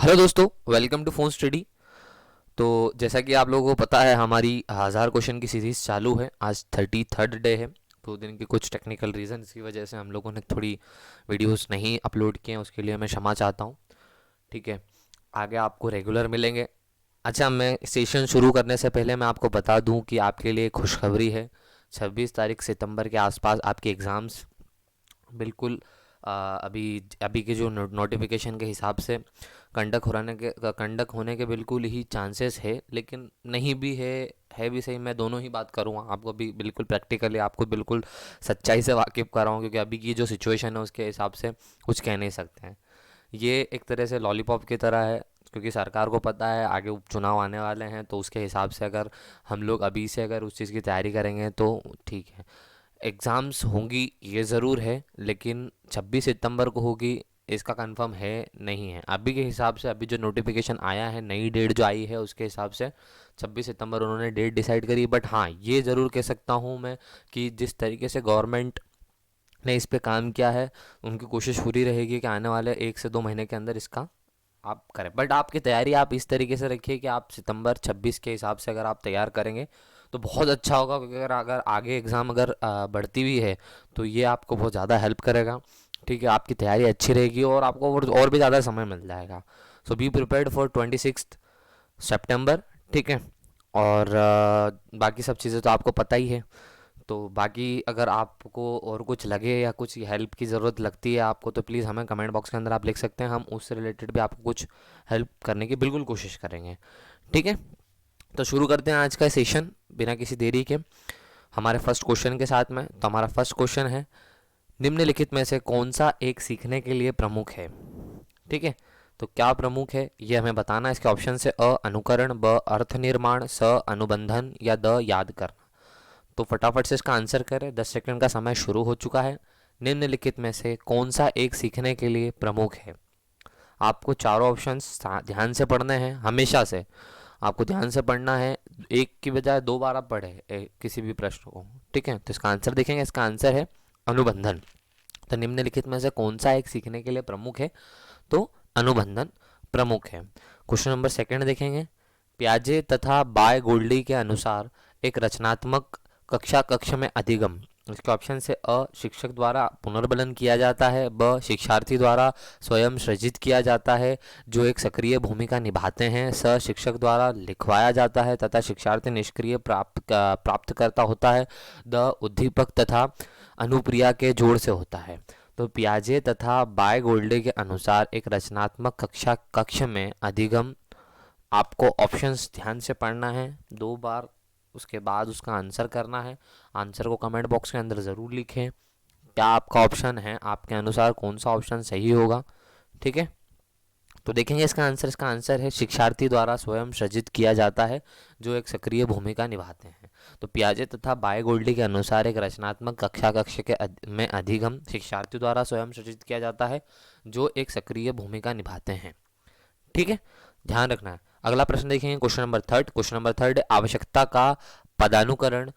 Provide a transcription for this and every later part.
Hello दोस्तों, welcome to phone study. तो जैसा कि आप लोगों को पता है, हमारी 1000 क्वेश्चन की सीरीज़ चालू है। आज 33rd डे है। 2 दिन के कुछ टेक्निकल रीज़न की वजह से हम लोगों ने थोड़ी वीडियोस नहीं अपलोड किए हैं, उसके लिए मैं क्षमा चाहता हूँ। ठीक है, आगे आपको रेगुलर मिलेंगे। अच्छा, मैं सेशन शुरू करने से पहले मैं आपको बता दूं कि आपके लिए खुशखबरी है। 26 तारीख सितंबर के आसपास आपके एग्ज़ाम्स बिल्कुल अभी अभी के जो नोटिफिकेशन के हिसाब से कंडक्ट होने के बिल्कुल ही चांसेस है, लेकिन नहीं भी है भी सही। मैं दोनों ही बात करूँगा, आपको भी बिल्कुल प्रैक्टिकली आपको बिल्कुल सच्चाई से वाकिफ़ कर रहा हूँ, क्योंकि अभी की जो सिचुएशन है उसके हिसाब से कुछ कह नहीं सकते हैं। ये एक तरह से लॉलीपॉप की तरह है, क्योंकि सरकार को पता है आगे उपचुनाव आने वाले हैं, तो उसके हिसाब से अगर हम लोग अभी से अगर उस चीज़ की तैयारी करेंगे तो ठीक है। एग्ज़ाम्स होंगी ये ज़रूर है, लेकिन 26 सितंबर को होगी इसका कंफर्म है नहीं है। अभी के हिसाब से अभी जो नोटिफिकेशन आया है, नई डेट जो आई है उसके हिसाब से 26 सितंबर उन्होंने डेट डिसाइड करी। बट हाँ, ये ज़रूर कह सकता हूँ मैं कि जिस तरीके से गवर्नमेंट ने इस पे काम किया है, उनकी कोशिश पूरी रहेगी कि आने वाले 1 से 2 महीने के अंदर इसका आप करें। बट आपकी तैयारी आप इस तरीके से रखिए कि आप सितंबर 26 के हिसाब से अगर आप तैयार करेंगे तो बहुत अच्छा होगा, क्योंकि अगर अगर आगे एग्ज़ाम अगर बढ़ती भी है तो ये आपको बहुत ज़्यादा हेल्प करेगा। ठीक है, आपकी तैयारी अच्छी रहेगी और आपको और भी ज़्यादा समय मिल जाएगा। सो बी प्रिपेयर्ड फॉर 26 सितंबर। ठीक है, और बाकी सब चीज़ें तो आपको पता ही है। तो बाकी अगर आपको और कुछ लगे या कुछ हेल्प की ज़रूरत लगती है आपको, तो प्लीज़ हमें कमेंट बॉक्स के अंदर आप लिख सकते हैं। हम उससे रिलेटेड भी आपको कुछ हेल्प करने की बिल्कुल कोशिश करेंगे। ठीक है, तो शुरू करते हैं आज का सेशन बिना किसी देरी के हमारे फर्स्ट क्वेश्चन के साथ में। तो हमारा फर्स्ट क्वेश्चन है, निम्नलिखित में से कौन सा एक सीखने के लिए प्रमुख है। ठीक है, तो क्या प्रमुख है ये हमें बताना है। इसके ऑप्शन से अ अनुकरण, ब अर्थ निर्माण, स अनुबंधन या द याद करना। तो फटाफट से इसका आंसर करें, 10 सेकंड का समय शुरू हो चुका है। निम्नलिखित में से कौन सा एक सीखने के लिए प्रमुख है। आपको चारों ऑप्शंस ध्यान से पढ़ने हैं, हमेशा से आपको ध्यान से पढ़ना है। एक की बजाय 2 बार आप पढ़े किसी भी प्रश्न को। ठीक है, तो इसका आंसर देखेंगे। इसका आंसर है अनुबंधन। तो निम्नलिखित में से कौन सा एक सीखने के लिए प्रमुख है, तो अनुबंधन प्रमुख है। क्वेश्चन नंबर सेकंड देखेंगे। प्याजे तथा बाय गोल्डी के अनुसार एक रचनात्मक कक्षा कक्ष में अधिगम। इसके ऑप्शन से अ शिक्षक द्वारा पुनर्बलन किया जाता है, ब शिक्षार्थी द्वारा स्वयं सृजित किया जाता है जो एक सक्रिय भूमिका निभाते हैं, स शिक्षक द्वारा लिखवाया जाता है तथा शिक्षार्थी निष्क्रिय प्राप्त करता होता है, द उद्दीपक तथा अनुप्रिया के जोड़ से होता है। तो पियाजे तथा बाय गोल्डे के अनुसार एक रचनात्मक कक्षा कक्ष में अधिगम, आपको ऑप्शंस ध्यान से पढ़ना है 2 बार, उसके बाद उसका आंसर करना है। आंसर को कमेंट बॉक्स के अंदर ज़रूर लिखें। क्या आपका ऑप्शन है, आपके अनुसार कौन सा ऑप्शन सही होगा। ठीक है, तो देखेंगे इसका आंसर। इसका आंसर है शिक्षार्थी द्वारा स्वयं सृजित किया जाता है जो एक सक्रिय भूमिका निभाते हैं। तो पियाजे तथा बायगोल्डी के अनुसार एक रचनात्मक कक्षा कक्ष के में अधिगम शिक्षार्थी द्वारा स्वयं सृजित किया जाता है जो एक सक्रिय भूमिका निभाते हैं। ठीक है, ध्यान रखना है। अगला प्रश्न देखेंगे, क्वेश्चन नंबर 3 आवश्यकता का पदानुकरण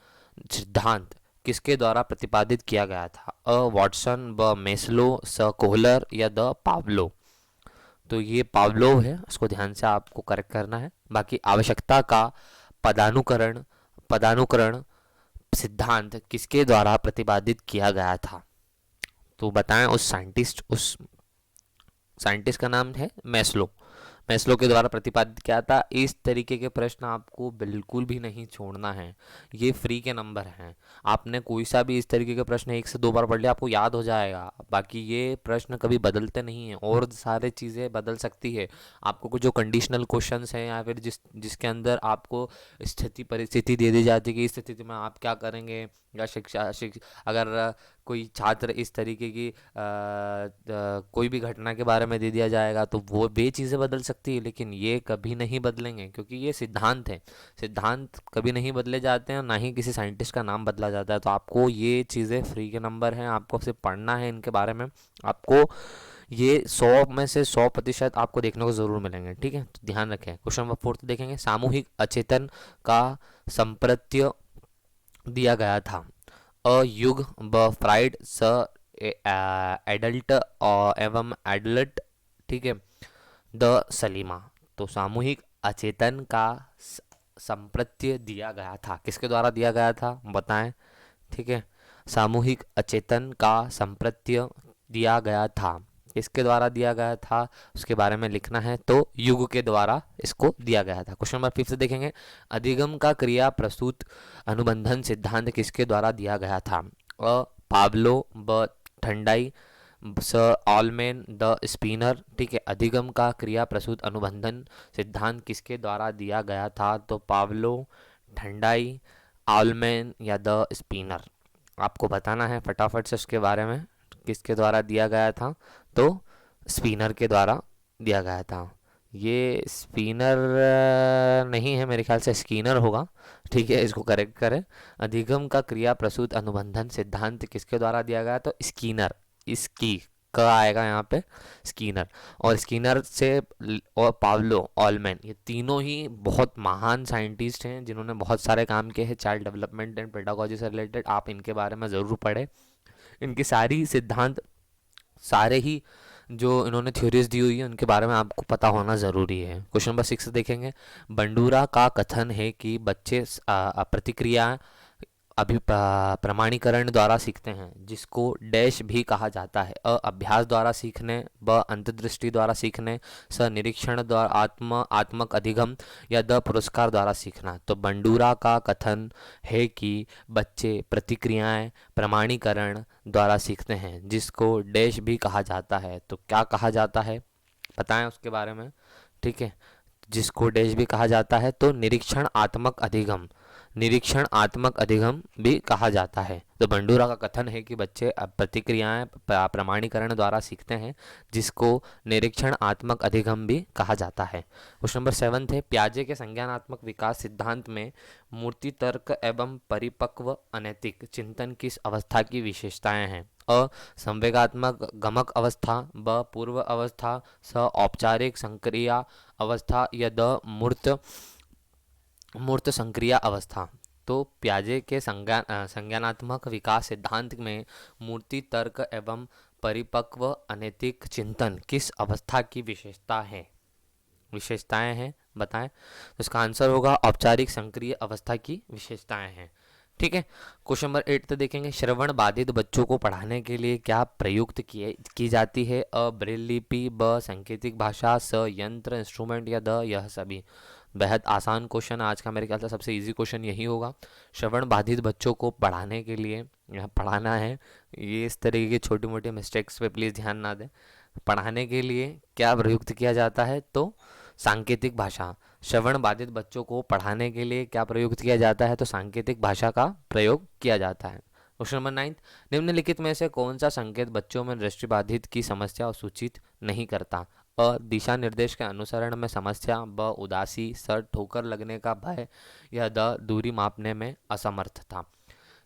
सिद्धांत किसके द्वारा प्रतिपादित किया गया था। अ वॉटसन, ब मेस्लो, स कोहलर या द पावलो। तो ये पावलोव है, उसको ध्यान से आपको करेक्ट करना है। बाकी आवश्यकता का पदानुकरण पदानुकरण सिद्धांत किसके द्वारा प्रतिपादित किया गया था, तो बताएं। उस साइंटिस्ट का नाम है मैस्लो। मैस्लो के द्वारा प्रतिपादित किया था। इस तरीके के प्रश्न आपको बिल्कुल भी नहीं छोड़ना है, ये फ्री के नंबर हैं। आपने कोई सा भी इस तरीके के प्रश्न 1 से 2 बार पढ़ लिया, आपको याद हो जाएगा। बाकी ये प्रश्न कभी बदलते नहीं हैं और सारे चीज़ें बदल सकती है। आपको कुछ जो कंडीशनल क्वेश्चंस हैं या फिर जिसके अंदर आपको स्थिति परिस्थिति दे दी जाती है कि इस स्थिति में आप क्या करेंगे, या अगर कोई छात्र इस तरीके की कोई भी घटना के बारे में दे दिया जाएगा तो वो वे चीज़ें बदल सकती है, लेकिन ये कभी नहीं बदलेंगे, क्योंकि ये सिद्धांत है। सिद्धांत कभी नहीं बदले जाते हैं, ना ही किसी साइंटिस्ट का नाम बदला जाता है। तो आपको ये चीज़ें फ्री के नंबर हैं, आपको सिर्फ पढ़ना है इनके बारे में। आपको ये 100 में से 100% आपको देखने को ज़रूर मिलेंगे। ठीक है, तो ध्यान रखें। क्वेश्चन नंबर 4 देखेंगे। सामूहिक अचेतन का संप्रत्य दिया गया था। अ युग, ब फ्राइड, स एडल्ट एवं एडल्ट। ठीक है, द सलीमा। तो सामूहिक अचेतन का संप्रत्य दिया गया था, किसके द्वारा दिया गया था बताएं। ठीक है, सामूहिक अचेतन का संप्रत्य दिया गया था, किसके द्वारा दिया गया था उसके बारे में लिखना है, तो युग के द्वारा इसको दिया गया था। क्वेश्चन नंबर 5 से देखेंगे, अधिगम का क्रिया प्रसूत अनुबंधन सिद्धांत किसके द्वारा दिया गया था। अ पाब्लो, ब ठंडाई, स ऑलमेन, द स्पिनर। ठीक है, अधिगम का क्रिया प्रसूत अनुबंधन सिद्धांत किसके द्वारा दिया गया था, तो पाब्लो, ठंडाई, ऑलमेन या द स्पिनर। आपको बताना है फटाफट से उसके बारे में, किसके द्वारा दिया गया था, तो स्पिनर के द्वारा दिया गया था। ये स्पिनर नहीं है, मेरे ख्याल से स्किनर होगा। ठीक है, इसको करेक्ट करें। अधिगम का क्रिया प्रसूत अनुबंधन सिद्धांत किसके द्वारा दिया गया, तो स्किनर, इसकी क आएगा यहाँ पे, स्किनर। और स्किनर से और पाव्लो, ऑलमैन, ये तीनों ही बहुत महान साइंटिस्ट हैं जिन्होंने बहुत सारे काम किए हैं चाइल्ड डेवलपमेंट एंड पेडागोजी से रिलेटेड। आप इनके बारे में ज़रूर पढ़ें। इनकी सारी सिद्धांत, सारे ही जो इन्होंने थ्योरीज दी हुई है उनके बारे में आपको पता होना ज़रूरी है। क्वेश्चन नंबर 6 देखेंगे, बंडूरा का कथन है कि बच्चे प्रतिक्रिया प्रमाणीकरण द्वारा सीखते हैं, जिसको डैश भी कहा जाता है। अ अभ्यास द्वारा सीखने, ब अंतर्दृष्टि द्वारा सीखने, स निरीक्षण द्वारा आत्मक अधिगम या द पुरस्कार द्वारा सीखना। तो बंडूरा का कथन है कि बच्चे प्रतिक्रियाएं प्रमाणीकरण द्वारा सीखते हैं, जिसको डैश भी कहा जाता है। तो क्या कहा जाता है बताएं उसके बारे में। ठीक है, जिसको डैश भी कहा जाता है, तो निरीक्षण आत्मक अधिगम, निरीक्षण आत्मक अधिगम भी कहा जाता है। तो बंडूरा का कथन है कि बच्चे प्रतिक्रियाएं प्रमाणीकरण द्वारा सीखते हैं, जिसको निरीक्षण आत्मक अधिगम भी कहा जाता है। क्वेश्चन नंबर 7 है, प्याजे के संज्ञानात्मक विकास सिद्धांत में मूर्ति तर्क एवं परिपक्व अनैतिक चिंतन किस अवस्था की विशेषताएं हैं। अ संवेगात्मक गमक अवस्था, ब पूर्व अवस्था, स औपचारिक संक्रिया अवस्था या द मूर्त मूर्त संक्रिया अवस्था। तो प्याजे के संज्ञानात्मक विकास सिद्धांत में मूर्ति तर्क एवं परिपक्व अनैतिक चिंतन किस अवस्था की विशेषताएं हैं बताएं। तो इसका आंसर होगा औपचारिक संक्रिय अवस्था की विशेषताएं हैं। ठीक है, क्वेश्चन नंबर 8 तो देखेंगे, श्रवण बाधित बच्चों को पढ़ाने के लिए क्या प्रयुक्त की जाती है। अ ब्रेल लिपि, ब सांकेतिक भाषा, स यंत्र इंस्ट्रूमेंट या द यह सभी। बेहद आसान क्वेश्चन, आज का मेरे ख्याल से सबसे इजी क्वेश्चन यही होगा। श्रवण बाधित बच्चों को पढ़ाने के लिए, यहाँ पढ़ाना है, ये इस तरीके की छोटी मोटी मिस्टेक्स पे प्लीज़ ध्यान ना दें। पढ़ाने के लिए क्या प्रयुक्त किया जाता है, तो सांकेतिक भाषा। श्रवण बाधित बच्चों को पढ़ाने के लिए क्या प्रयुक्त किया जाता है, तो सांकेतिक भाषा का प्रयोग किया जाता है। क्वेश्चन नंबर 9, निम्नलिखित में से कौन सा संकेत बच्चों में दृष्टिबाधित की समस्या सूचित नहीं करता। अ दिशा निर्देश के अनुसरण में समस्या, ब उदासी, स ठोकर लगने का भय या द दूरी मापने में असमर्थता।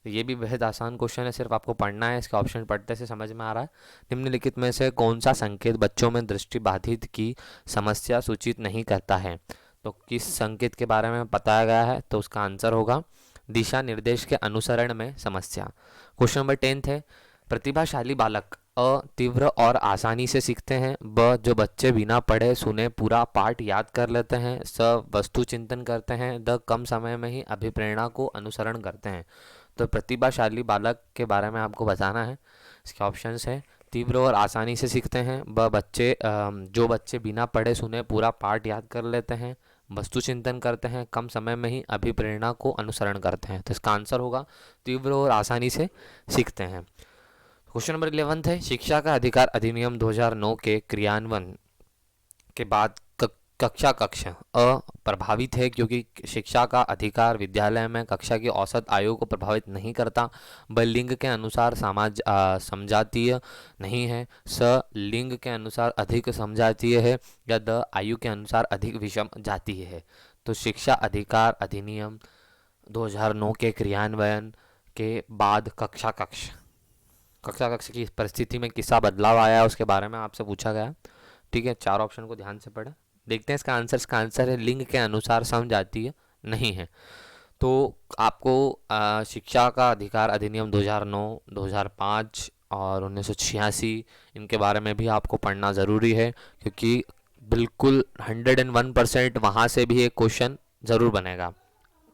ये भी बेहद आसान क्वेश्चन है, सिर्फ आपको पढ़ना है, इसके ऑप्शन पढ़ते से समझ में आ रहा है। निम्नलिखित में से कौन सा संकेत बच्चों में दृष्टिबाधित की समस्या सूचित नहीं करता है। तो किस संकेत के बारे में बताया गया है, तो उसका आंसर होगा दिशा निर्देश के अनुसरण में समस्या। क्वेश्चन नंबर 10 है, प्रतिभाशाली बालक अ तीव्र और आसानी से सीखते हैं, ब जो बच्चे बिना पढ़े सुने पूरा पाठ याद कर लेते हैं, स वस्तु चिंतन करते हैं, द कम समय में ही अभिप्रेरणा को अनुसरण करते हैं। तो प्रतिभाशाली बालक के बारे में आपको बताना है। इसके ऑप्शंस हैं, तीव्र और आसानी से सीखते हैं, ब जो बच्चे बिना पढ़े सुने पूरा पाठ याद कर लेते हैं, वस्तु चिंतन करते हैं, कम समय में ही अभिप्रेरणा को अनुसरण करते हैं। तो इसका आंसर होगा तीव्र और आसानी से सीखते हैं। क्वेश्चन नंबर 11 है, शिक्षा का अधिकार अधिनियम 2009 के क्रियान्वयन के बाद कक्षा कक्ष प्रभावित है, क्योंकि शिक्षा का अधिकार विद्यालय में कक्षा की औसत आयु को प्रभावित नहीं करता। ब लिंग के अनुसार समजातीय नहीं है, स लिंग के अनुसार अधिक समजातीय है या द आयु के अनुसार अधिक विषम जातीय है। तो शिक्षा अधिकार अधिनियम 2009 के क्रियान्वयन के बाद कक्षा कक्ष की परिस्थिति में किसा बदलाव आया है उसके बारे में आपसे पूछा गया। ठीक है, चार ऑप्शन को ध्यान से पढ़ें, देखते हैं इसका आंसर। इसका आंसर है लिंग के अनुसार समजातीय नहीं है। तो आपको शिक्षा का अधिकार अधिनियम 2009, 2005 और 1986 इनके बारे में भी आपको पढ़ना ज़रूरी है, क्योंकि बिल्कुल 101% वहाँ से भी एक क्वेश्चन जरूर बनेगा।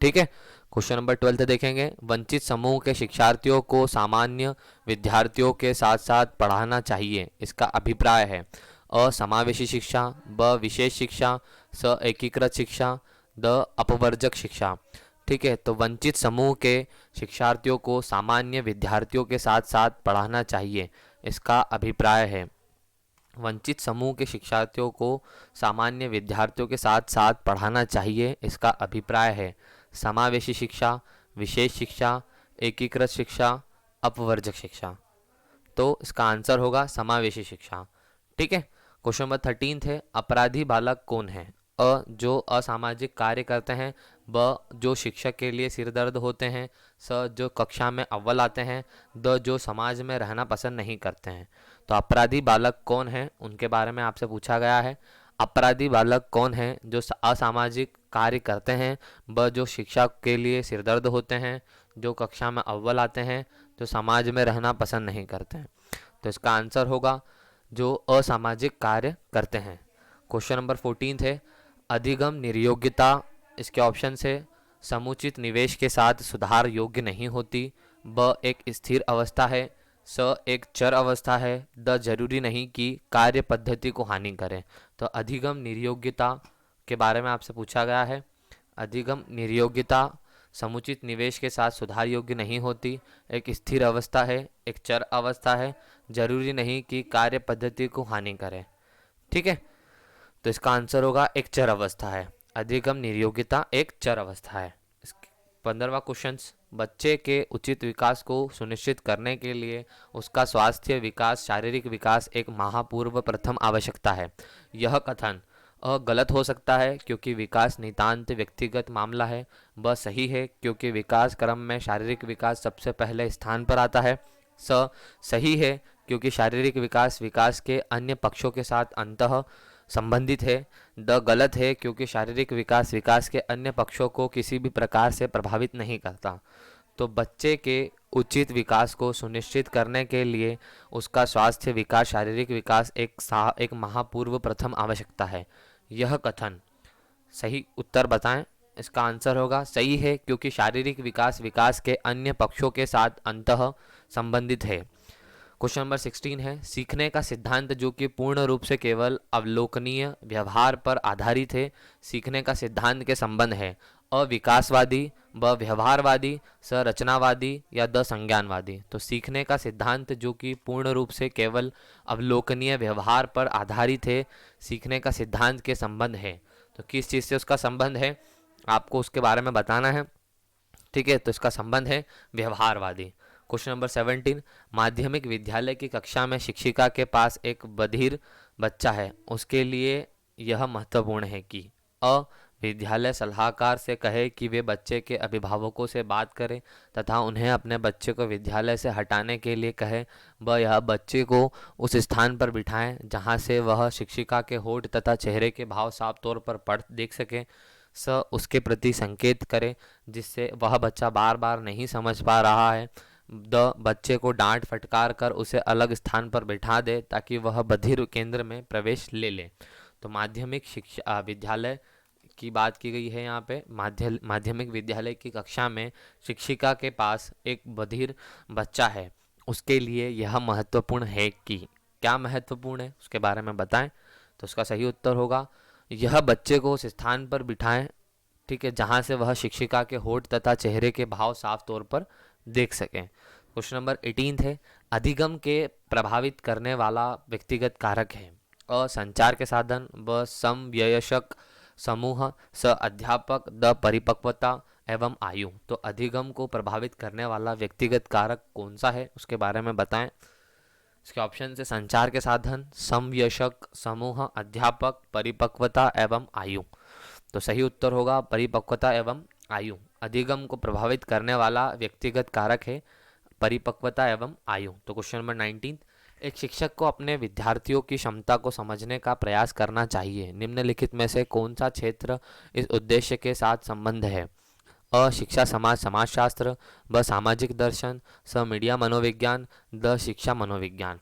ठीक है, क्वेश्चन नंबर 12 देखेंगे। वंचित समूह के शिक्षार्थियों को सामान्य विद्यार्थियों के साथ साथ पढ़ाना चाहिए, इसका अभिप्राय है। अ समावेशी शिक्षा, ब विशेष शिक्षा, स एकीकृत शिक्षा, द अपवर्जक शिक्षा। ठीक है, तो वंचित समूह के शिक्षार्थियों को सामान्य विद्यार्थियों के साथ साथ पढ़ाना चाहिए, इसका अभिप्राय है। वंचित समूह के शिक्षार्थियों को सामान्य विद्यार्थियों के साथ साथ पढ़ाना चाहिए, इसका अभिप्राय है। समावेशी शिक्षा, विशेष शिक्षा, एकीकृत शिक्षा, अपवर्जक शिक्षा। तो इसका आंसर होगा समावेशी शिक्षा। ठीक है, क्वेश्चन नंबर 13 थे। अपराधी बालक कौन है? अ जो असामाजिक कार्य करते हैं, ब जो शिक्षक के लिए सिरदर्द होते हैं, स जो कक्षा में अव्वल आते हैं, द जो समाज में रहना पसंद नहीं करते हैं। तो अपराधी बालक कौन है, उनके बारे में आपसे पूछा गया है। अपराधी बालक कौन है? जो असामाजिक कार्य करते हैं, ब जो शिक्षा के लिए सिरदर्द होते हैं, जो कक्षा में अव्वल आते हैं, जो समाज में रहना पसंद नहीं करते हैं। तो इसका आंसर होगा जो असामाजिक कार्य करते हैं। क्वेश्चन नंबर 14 है। अधिगम निर्योग्यता, इसके ऑप्शन से समुचित निवेश के साथ सुधार योग्य नहीं होती, ब एक स्थिर अवस्था है, स एक चर अवस्था है, द जरूरी नहीं कि कार्य पद्धति को हानि करे। तो अधिगम निर्योग्यता के बारे में आपसे पूछा गया है। अधिगम निर्योग्यता समुचित निवेश के साथ सुधार योग्य नहीं होती, एक स्थिर अवस्था है, एक चर अवस्था है, जरूरी नहीं कि कार्य पद्धति को हानि करे। ठीक है, तो इसका आंसर होगा एक चर अवस्था है। अधिगम निर्योग्यता एक चर अवस्था है। 15वां क्वेश्चन। बच्चे के उचित विकास को सुनिश्चित करने के लिए उसका स्वास्थ्य विकास, शारीरिक विकास एक महापूर्व प्रथम आवश्यकता है। यह कथन अ गलत हो सकता है क्योंकि विकास नितांत व्यक्तिगत मामला है, ब सही है क्योंकि विकास क्रम में शारीरिक विकास सबसे पहले स्थान पर आता है, स सही है क्योंकि शारीरिक विकास विकास के अन्य पक्षों के साथ अंतः संबंधित है, द गलत है क्योंकि शारीरिक विकास विकास के अन्य पक्षों को किसी भी प्रकार से प्रभावित नहीं करता। तो बच्चे के उचित विकास को सुनिश्चित करने के लिए उसका स्वास्थ्य विकास, शारीरिक विकास एक महापूर्व प्रथम आवश्यकता है। यह कथन सही उत्तर बताएं। इसका आंसर होगा सही है क्योंकि शारीरिक विकास विकास के अन्य पक्षों के साथ अंतः संबंधित है। क्वेश्चन नंबर 16 है। सीखने का सिद्धांत जो कि पूर्ण रूप से केवल अवलोकनीय व्यवहार पर आधारित है, सीखने का सिद्धांत के संबंध है। अ विकासवादी, ब व्यवहारवादी, स रचनावादी या द संज्ञानवादी। तो सीखने का सिद्धांत जो कि पूर्ण रूप से केवल अवलोकनीय व्यवहार पर आधारित है, सीखने का सिद्धांत के संबंध है। तो किस चीज़ से उसका संबंध है आपको उसके बारे में बताना है। ठीक है, तो इसका संबंध है व्यवहारवादी। Question number 17। माध्यमिक विद्यालय की कक्षा में शिक्षिका के पास एक बधिर बच्चा है, उसके लिए यह महत्वपूर्ण है कि अ विद्यालय सलाहकार से कहे कि वे बच्चे के अभिभावकों से बात करें तथा उन्हें अपने बच्चे को विद्यालय से हटाने के लिए कहे, ब यह बच्चे को उस स्थान पर बिठाएं जहां से वह शिक्षिका के होठ तथा चेहरे के भाव साफ तौर पर पढ़ देख सके, स उसके प्रति संकेत करे जिससे वह बच्चा बार बार नहीं समझ पा रहा है, द बच्चे को डांट फटकार कर उसे अलग स्थान पर बैठा दे ताकि वह बधिर केंद्र में प्रवेश ले ले। तो माध्यमिक शिक्षा विद्यालय की बात की गई है यहाँ पे। माध्यमिक विद्यालय की कक्षा में शिक्षिका के पास एक बधिर बच्चा है, उसके लिए यह महत्वपूर्ण है कि क्या महत्वपूर्ण है उसके बारे में बताएं। तो उसका सही उत्तर होगा यह बच्चे को उस स्थान पर बिठाएं, ठीक है, जहाँ से वह शिक्षिका के होठ तथा चेहरे के भाव साफ तौर पर देख सकें। क्वेश्चन नंबर 18 है। अधिगम के प्रभावित करने वाला व्यक्तिगत कारक है। अ संचार के साधन, ब समवयस्क समूह, स अध्यापक, द परिपक्वता एवं आयु। तो अधिगम को प्रभावित करने वाला व्यक्तिगत कारक कौन सा है उसके बारे में बताएं। इसके ऑप्शन से संचार के साधन, समवयस्क समूह, अध्यापक, परिपक्वता एवं आयु। तो सही उत्तर होगा परिपक्वता एवं आयु। अधिगम को प्रभावित करने वाला व्यक्तिगत कारक है परिपक्वता एवं आयु। तो क्वेश्चन नंबर 19। एक शिक्षक को अपने विद्यार्थियों की क्षमता को समझने का प्रयास करना चाहिए। निम्नलिखित में से कौन सा क्षेत्र इस उद्देश्य के साथ संबंध है। अ शिक्षा समाजशास्त्र, ब सामाजिक दर्शन, स मीडिया मनोविज्ञान, द शिक्षा मनोविज्ञान।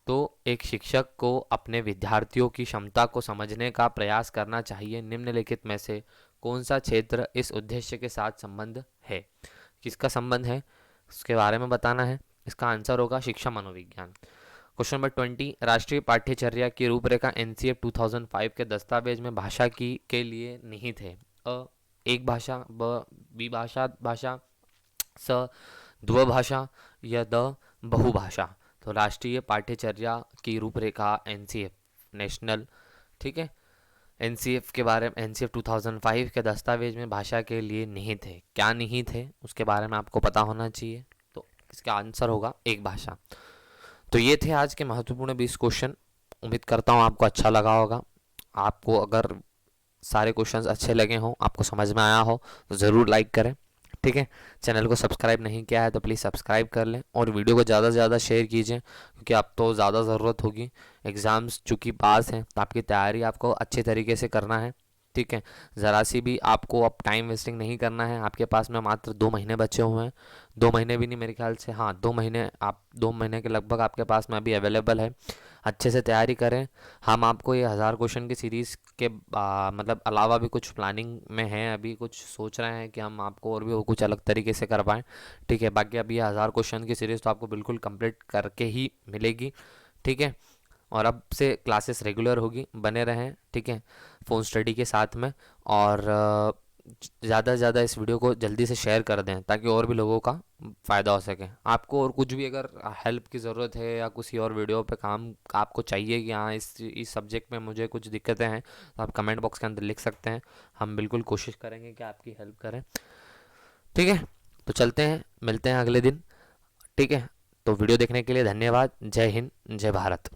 तो एक शिक्षक को अपने विद्यार्थियों की क्षमता को समझने का प्रयास करना चाहिए। निम्नलिखित में से कौन सा क्षेत्र इस उद्देश्य के साथ संबंध है? किसका संबंध है उसके बारे में बताना है। इसका आंसर होगा शिक्षा मनोविज्ञान। क्वेश्चन नंबर 20, राष्ट्रीय पाठ्यचर्या की रूपरेखा एनसीएफ 2005 के दस्तावेज में भाषा की के लिए निहित है। अ एक भाषा, ब द्विभाषा भाषा, स द्विभाषा या द बहुभाषा। तो राष्ट्रीय पाठ्यचर्या की रूपरेखा एनसीएफ नेशनल, ठीक है, एनसीएफ के बारे में, एनसीएफ 2005 के दस्तावेज में भाषा के लिए निहित है। क्या निहित है उसके बारे में आपको पता होना चाहिए। तो इसका आंसर होगा एक भाषा। तो ये थे आज के महत्वपूर्ण 20 क्वेश्चन। उम्मीद करता हूँ आपको अच्छा लगा होगा। आपको अगर सारे क्वेश्चंस अच्छे लगे हों, आपको समझ में आया हो, तो ज़रूर लाइक करें, ठीक है। चैनल को सब्सक्राइब नहीं किया है तो प्लीज़ सब्सक्राइब कर लें और वीडियो को ज़्यादा से ज़्यादा शेयर कीजिए, क्योंकि अब तो ज़्यादा ज़रूरत होगी। एग्ज़ाम्स चूँकि पास हैं तो आपकी तैयारी आपको अच्छे तरीके से करना है, ठीक है। ज़रा सी भी आपको अब टाइम वेस्टिंग नहीं करना है। आपके पास में मात्र 2 महीने बचे हुए हैं। 2 महीने भी नहीं, मेरे ख्याल से हाँ 2 महीने, आप 2 महीने के लगभग आपके पास में अभी अवेलेबल है। अच्छे से तैयारी करें। हम आपको ये 1000 क्वेश्चन की सीरीज़ के मतलब अलावा भी कुछ प्लानिंग में है, अभी कुछ सोच रहे हैं कि हम आपको और भी वो कुछ अलग तरीके से करवाएं, ठीक है। बाकी अभी ये 1000 क्वेश्चन की सीरीज़ तो आपको बिल्कुल कंप्लीट करके ही मिलेगी, ठीक है। और अब से क्लासेस रेगुलर होगी, बने रहें, ठीक है, फ़ोन स्टडी के साथ में। और ज़्यादा से ज़्यादा इस वीडियो को जल्दी से शेयर कर दें ताकि और भी लोगों का फ़ायदा हो सके। आपको और कुछ भी अगर हेल्प की ज़रूरत है या किसी और वीडियो पे काम आपको चाहिए कि हाँ इस सब्जेक्ट में मुझे कुछ दिक्कतें हैं, तो आप कमेंट बॉक्स के अंदर लिख सकते हैं। हम बिल्कुल कोशिश करेंगे कि आपकी हेल्प करें, ठीक है। तो चलते हैं, मिलते हैं अगले दिन, ठीक है। तो वीडियो देखने के लिए धन्यवाद। जय हिंद, जय भारत।